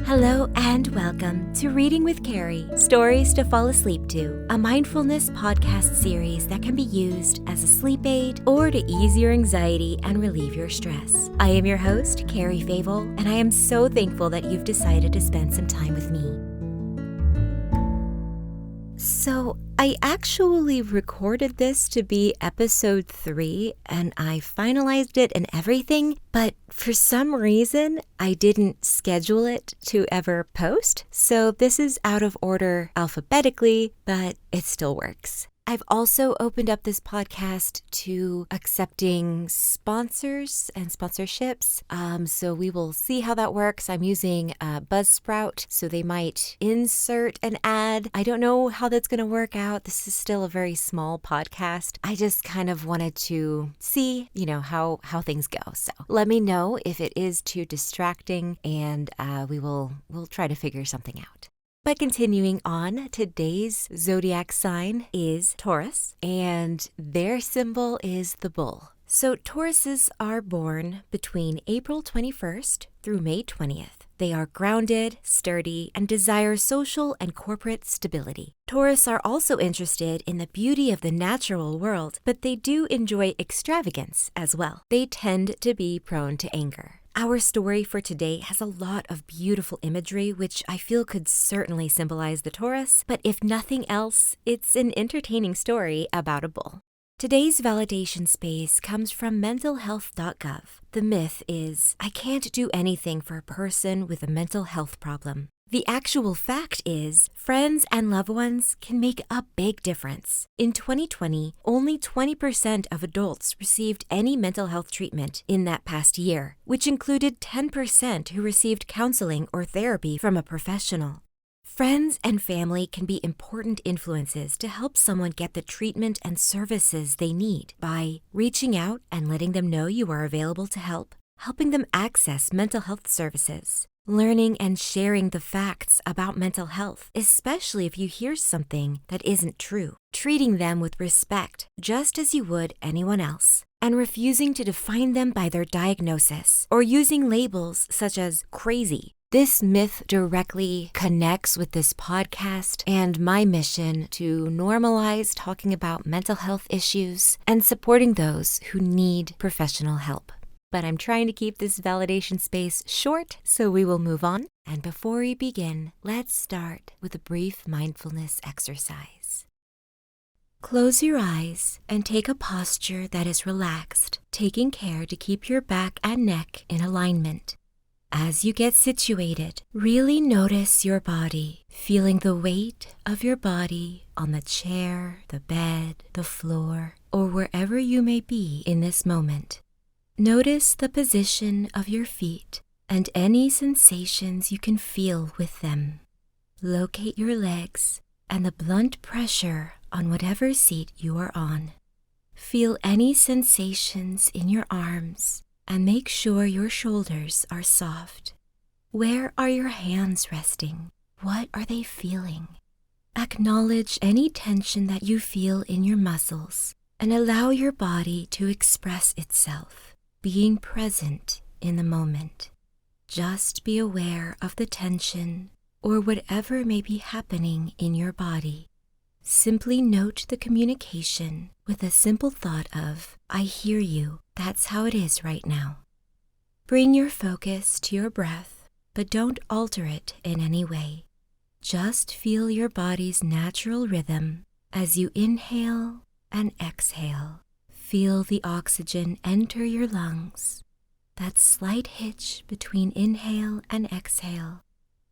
Hello and welcome to Reading with Cari, Stories to Fall Asleep to, a mindfulness podcast series that can be used as a sleep aid or to ease your anxiety and relieve your stress. I am your host, Cari Fable, and I am so thankful that you've decided to spend some time with me. So, I actually recorded this to be episode 3 and I finalized it and everything, but for some reason I didn't schedule it to ever post. So this is out of order alphabetically, but it still works. I've also opened up this podcast to accepting sponsors and sponsorships. So we will see how that works. I'm using Buzzsprout, so they might insert an ad. I don't know how that's going to work out. This is still a very small podcast. I just kind of wanted to see, how things go. So let me know if it is too distracting, and we'll try to figure something out. But continuing on, today's zodiac sign is Taurus, and their symbol is the bull. So Tauruses are born between April 21st through May 20th. They are grounded, sturdy, and desire social and corporate stability. Taurus are also interested in the beauty of the natural world, but they do enjoy extravagance as well. They tend to be prone to anger. Our story for today has a lot of beautiful imagery, which I feel could certainly symbolize the Taurus, but if nothing else, it's an entertaining story about a bull. Today's validation space comes from mentalhealth.gov. The myth is, I can't do anything for a person with a mental health problem. The actual fact is, friends and loved ones can make a big difference. In 2020, only 20% of adults received any mental health treatment in that past year, which included 10% who received counseling or therapy from a professional. Friends and family can be important influences to help someone get the treatment and services they need by reaching out and letting them know you are available to help, helping them access mental health services, learning and sharing the facts about mental health, especially if you hear something that isn't true, treating them with respect just as you would anyone else, and refusing to define them by their diagnosis or using labels such as crazy. This myth directly connects with this podcast and my mission to normalize talking about mental health issues and supporting those who need professional help. But I'm trying to keep this validation space short, so we will move on. And before we begin, let's start with a brief mindfulness exercise. Close your eyes and take a posture that is relaxed, taking care to keep your back and neck in alignment. As you get situated, really notice your body, feeling the weight of your body on the chair, the bed, the floor, or wherever you may be in this moment. Notice the position of your feet and any sensations you can feel with them. Locate your legs and the blunt pressure on whatever seat you are on. Feel any sensations in your arms and make sure your shoulders are soft. Where are your hands resting? What are they feeling? Acknowledge any tension that you feel in your muscles and allow your body to express itself, being present in the moment. Just be aware of the tension or whatever may be happening in your body. Simply note the communication with a simple thought of, I hear you. That's how it is right now. Bring your focus to your breath, but don't alter it in any way. Just feel your body's natural rhythm as you inhale and exhale. Feel the oxygen enter your lungs, that slight hitch between inhale and exhale,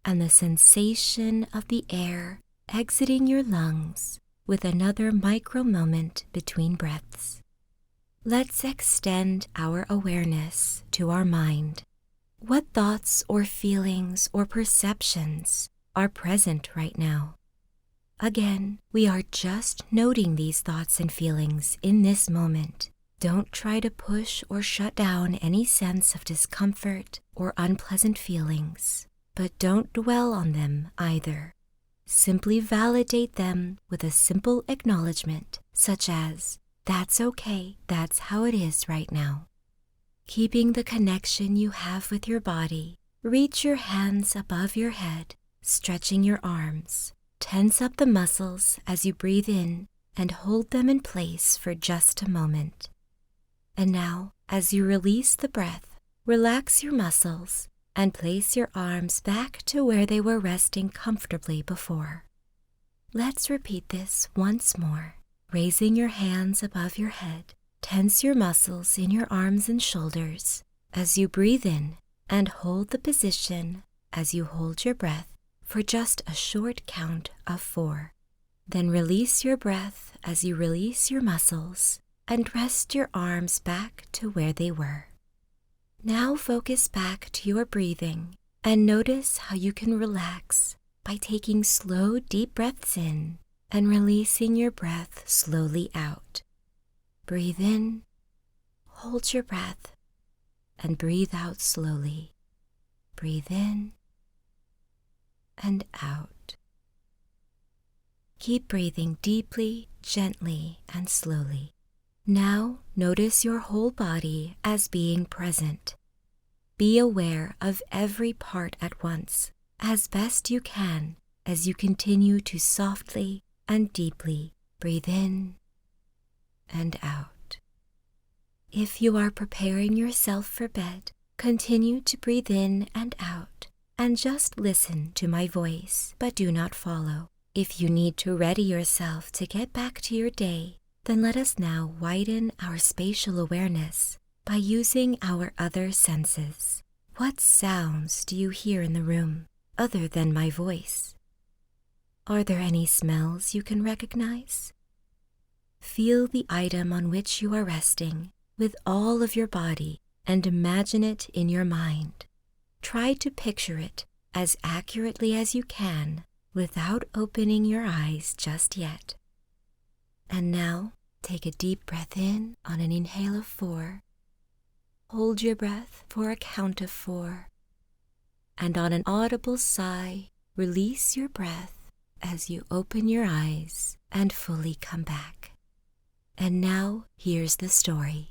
and the sensation of the air exiting your lungs with another micro moment between breaths. Let's extend our awareness to our mind. What thoughts or feelings or perceptions are present right now? Again, we are just noting these thoughts and feelings in this moment. Don't try to push or shut down any sense of discomfort or unpleasant feelings, but don't dwell on them either. Simply validate them with a simple acknowledgement, such as, that's okay, that's how it is right now. Keeping the connection you have with your body, Reach your hands above your head, stretching your arms. Tense up the muscles as you breathe in and hold them in place for just a moment. And now, as you release the breath, relax your muscles and place your arms back to where they were resting comfortably before. Let's repeat this once more. Raising your hands above your head, tense your muscles in your arms and shoulders as you breathe in and hold the position as you hold your breath for just a short count of 4. Then release your breath as you release your muscles and rest your arms back to where they were. Now focus back to your breathing and notice how you can relax by taking slow, deep breaths in and releasing your breath slowly out. Breathe in, hold your breath, and breathe out slowly. Breathe in and out. Keep breathing deeply, gently, and slowly. Now notice your whole body as being present. Be aware of every part at once, as best you can, as you continue to softly and deeply breathe in and out. If you are preparing yourself for bed, continue to breathe in and out and just listen to my voice, but do not follow. If you need to ready yourself to get back to your day, then let us now widen our spatial awareness by using our other senses. What sounds do you hear in the room other than my voice? Are there any smells you can recognize? Feel the item on which you are resting with all of your body and imagine it in your mind. Try to picture it as accurately as you can without opening your eyes just yet. And now, take a deep breath in on an inhale of 4. Hold your breath for a count of 4. And on an audible sigh, release your breath as you open your eyes and fully come back. And now, here's the story.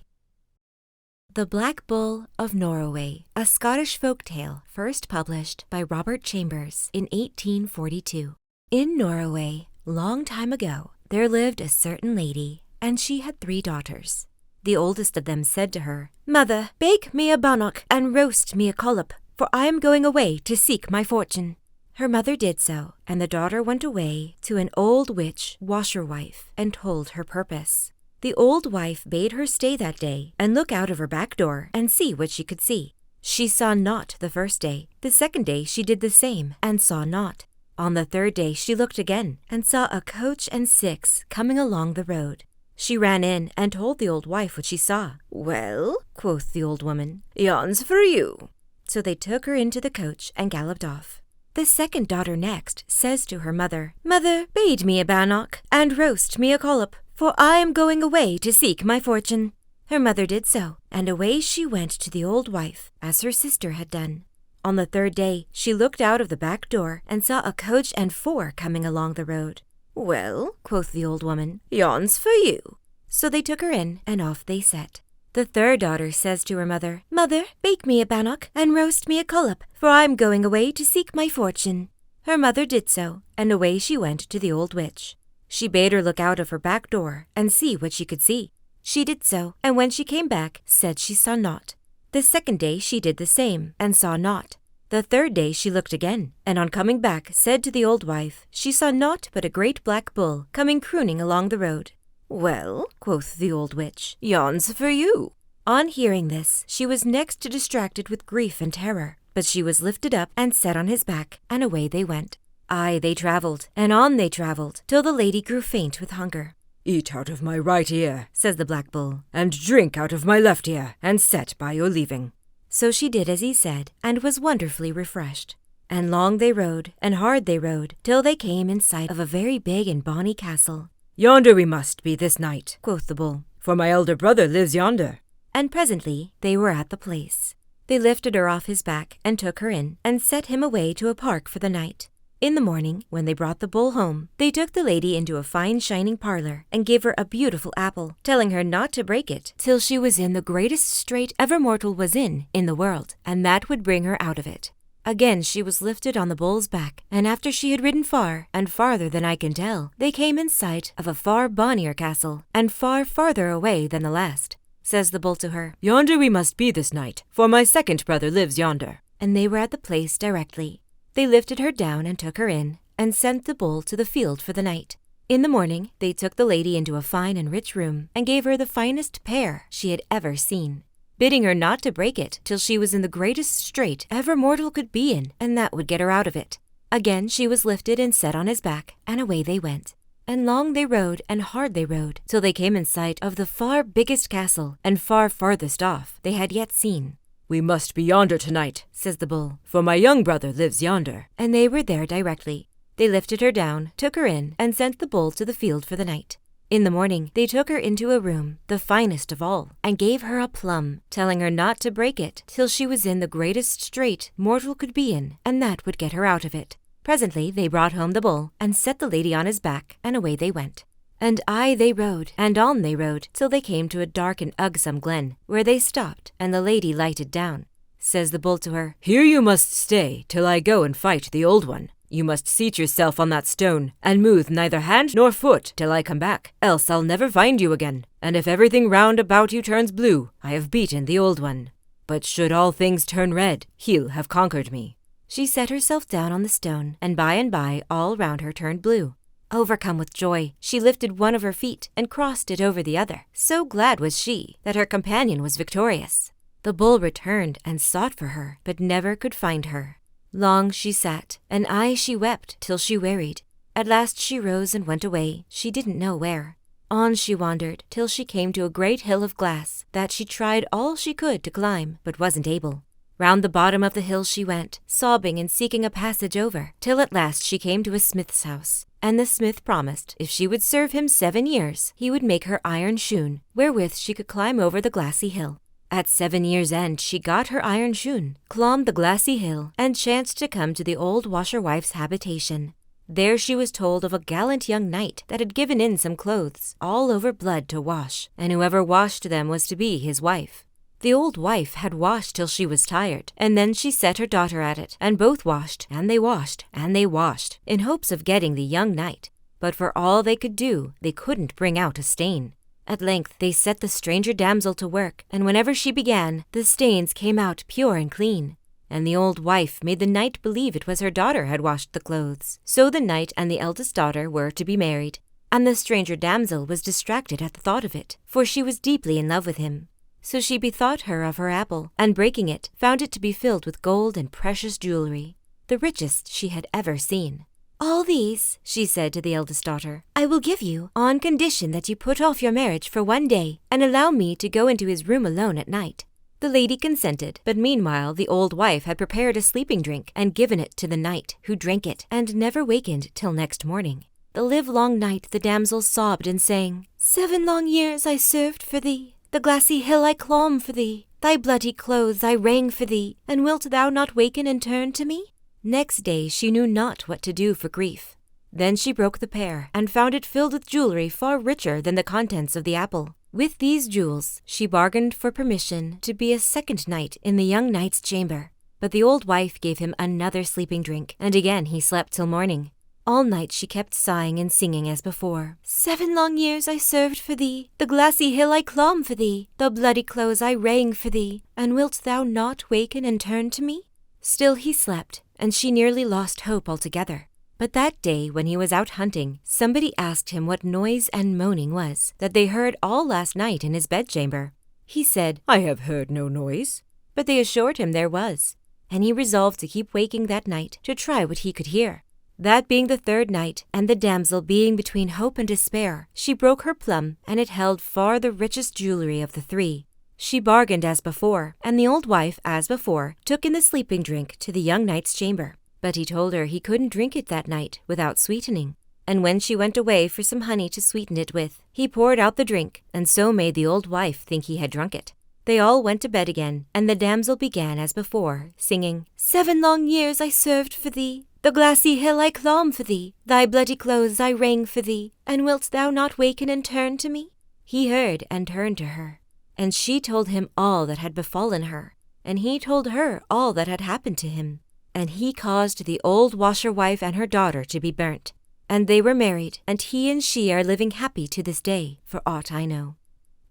The Black Bull of Norroway, a Scottish folk tale first published by Robert Chambers in 1842. In Norroway, long time ago, there lived a certain lady, and she had 3 daughters. The oldest of them said to her, "Mother, bake me a bannock and roast me a collop, for I am going away to seek my fortune." Her mother did so, and the daughter went away to an old witch washerwife and told her purpose. The old wife bade her stay that day and look out of her back door and see what she could see. She saw naught the first day. The second day she did the same and saw naught. On the third day she looked again and saw a coach and 6 coming along the road. She ran in and told the old wife what she saw. "Well," quoth the old woman, "yon's for you." So they took her into the coach and galloped off. The second daughter next says to her mother, "Mother, bade me a bannock and roast me a collop, for I am going away to seek my fortune." Her mother did so, and away she went to the old wife, as her sister had done. On the third day, she looked out of the back door and saw a coach and 4 coming along the road. "Well," quoth the old woman, "yon's for you." So they took her in, and off they set. The third daughter says to her mother, "Mother, bake me a bannock and roast me a collop, for I am going away to seek my fortune." Her mother did so, and away she went to the old witch. She bade her look out of her back door and see what she could see. She did so, and when she came back, said she saw naught. The second day she did the same, and saw naught. The third day she looked again, and on coming back said to the old wife, she saw naught but a great black bull coming crooning along the road. "Well," quoth the old witch, "yon's for you." On hearing this, she was next distracted with grief and terror, but she was lifted up and set on his back, and away they went. Aye, they travelled, and on they travelled, till the lady grew faint with hunger. "Eat out of my right ear," says the black bull, "and drink out of my left ear, and set by your leaving." So she did as he said, and was wonderfully refreshed. And long they rode, and hard they rode, till they came in sight of a very big and bonny castle. "Yonder we must be this night," quoth the bull, "for my elder brother lives yonder." And presently they were at the place. They lifted her off his back, and took her in, and set him away to a park for the night. In the morning, when they brought the bull home, they took the lady into a fine shining parlour, and gave her a beautiful apple, telling her not to break it till she was in the greatest strait ever mortal was in the world, and that would bring her out of it. Again she was lifted on the bull's back, and after she had ridden far, and farther than I can tell, they came in sight of a far bonnier castle, and far farther away than the last. Says the bull to her, "Yonder we must be this night, for my second brother lives yonder." And they were at the place directly. They lifted her down and took her in, and sent the bull to the field for the night. In the morning they took the lady into a fine and rich room, and gave her the finest pear she had ever seen, bidding her not to break it till she was in the greatest strait ever mortal could be in, and that would get her out of it. Again she was lifted and set on his back, and away they went. And long they rode, and hard they rode, till they came in sight of the far biggest castle, and far farthest off they had yet seen. "We must be yonder tonight," says the bull, "for my young brother lives yonder." And they were there directly. They lifted her down, took her in, and sent the bull to the field for the night. In the morning they took her into a room, the finest of all, and gave her a plum, telling her not to break it till she was in the greatest strait mortal could be in, and that would get her out of it. Presently they brought home the bull, and set the lady on his back, and away they went. And aye they rode, and on they rode, till they came to a dark and ugsome glen, where they stopped, and the lady lighted down. Says the bull to her, "Here you must stay, till I go and fight the old one. You must seat yourself on that stone, and move neither hand nor foot till I come back, else I'll never find you again. And if everything round about you turns blue, I have beaten the old one. But should all things turn red, he'll have conquered me." She set herself down on the stone, and by all round her turned blue. Overcome with joy, she lifted one of her feet and crossed it over the other. So glad was she that her companion was victorious. The bull returned and sought for her, but never could find her. Long she sat, and aye she wept till she wearied. At last she rose and went away, she didn't know where. On she wandered till she came to a great hill of glass that she tried all she could to climb, but wasn't able. Round the bottom of the hill she went, sobbing and seeking a passage over, till at last she came to a smith's house. And the smith promised, if she would serve him 7 years, he would make her iron shoon, wherewith she could climb over the glassy hill. At 7 years' end she got her iron shoon, clomb the glassy hill, and chanced to come to the old washerwife's habitation. There she was told of a gallant young knight that had given in some clothes, all over blood, to wash, and whoever washed them was to be his wife. The old wife had washed till she was tired, and then she set her daughter at it, and both washed, and they washed, and they washed, in hopes of getting the young knight. But for all they could do, they couldn't bring out a stain. At length they set the stranger damsel to work, and whenever she began, the stains came out pure and clean. And the old wife made the knight believe it was her daughter had washed the clothes. So the knight and the eldest daughter were to be married, and the stranger damsel was distracted at the thought of it, for she was deeply in love with him. So she bethought her of her apple, and breaking it, found it to be filled with gold and precious jewelry, the richest she had ever seen. "All these," she said to the eldest daughter, "I will give you, on condition that you put off your marriage for 1 day, and allow me to go into his room alone at night." The lady consented, but meanwhile the old wife had prepared a sleeping drink, and given it to the knight, who drank it, and never wakened till next morning. The livelong night the damsel sobbed and sang, "7 long years I served for thee. The glassy hill I clomb for thee, thy bloody clothes I wrang for thee, and wilt thou not waken and turn to me?" Next day she knew not what to do for grief. Then she broke the pear, and found it filled with jewelry far richer than the contents of the apple. With these jewels she bargained for permission to be a second night in the young knight's chamber. But the old wife gave him another sleeping drink, and again he slept till morning. All night she kept sighing and singing as before. "7 long years I served for thee, the glassy hill I clomb for thee, the bloody clothes I wrang for thee, and wilt thou not waken and turn to me?" Still he slept, and she nearly lost hope altogether. But that day when he was out hunting, somebody asked him what noise and moaning was that they heard all last night in his bedchamber. He said, "I have heard no noise." But they assured him there was, and he resolved to keep waking that night to try what he could hear. That being the 3rd night, and the damsel being between hope and despair, she broke her plum, and it held far the richest jewelry of the 3. She bargained as before, and the old wife, as before, took in the sleeping drink to the young knight's chamber. But he told her he couldn't drink it that night without sweetening. And when she went away for some honey to sweeten it with, he poured out the drink, and so made the old wife think he had drunk it. They all went to bed again, and the damsel began as before, singing, "7 long years I served for thee, the glassy hill I clomb for thee, thy bloody clothes I wrang for thee, and wilt thou not waken and turn to me?" He heard and turned to her, and she told him all that had befallen her, and he told her all that had happened to him. and he caused the old washerwife and her daughter to be burnt. And they were married, and he and she are living happy to this day, for aught I know.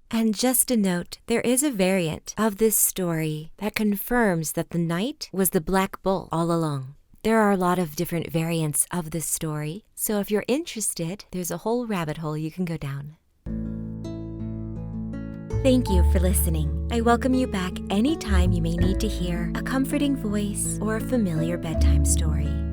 And just a note, there is a variant of this story that confirms that the knight was the black bull all along. There are a lot of different variants of this story, so if you're interested, there's a whole rabbit hole you can go down. Thank you for listening. I welcome you back anytime you may need to hear a comforting voice or a familiar bedtime story.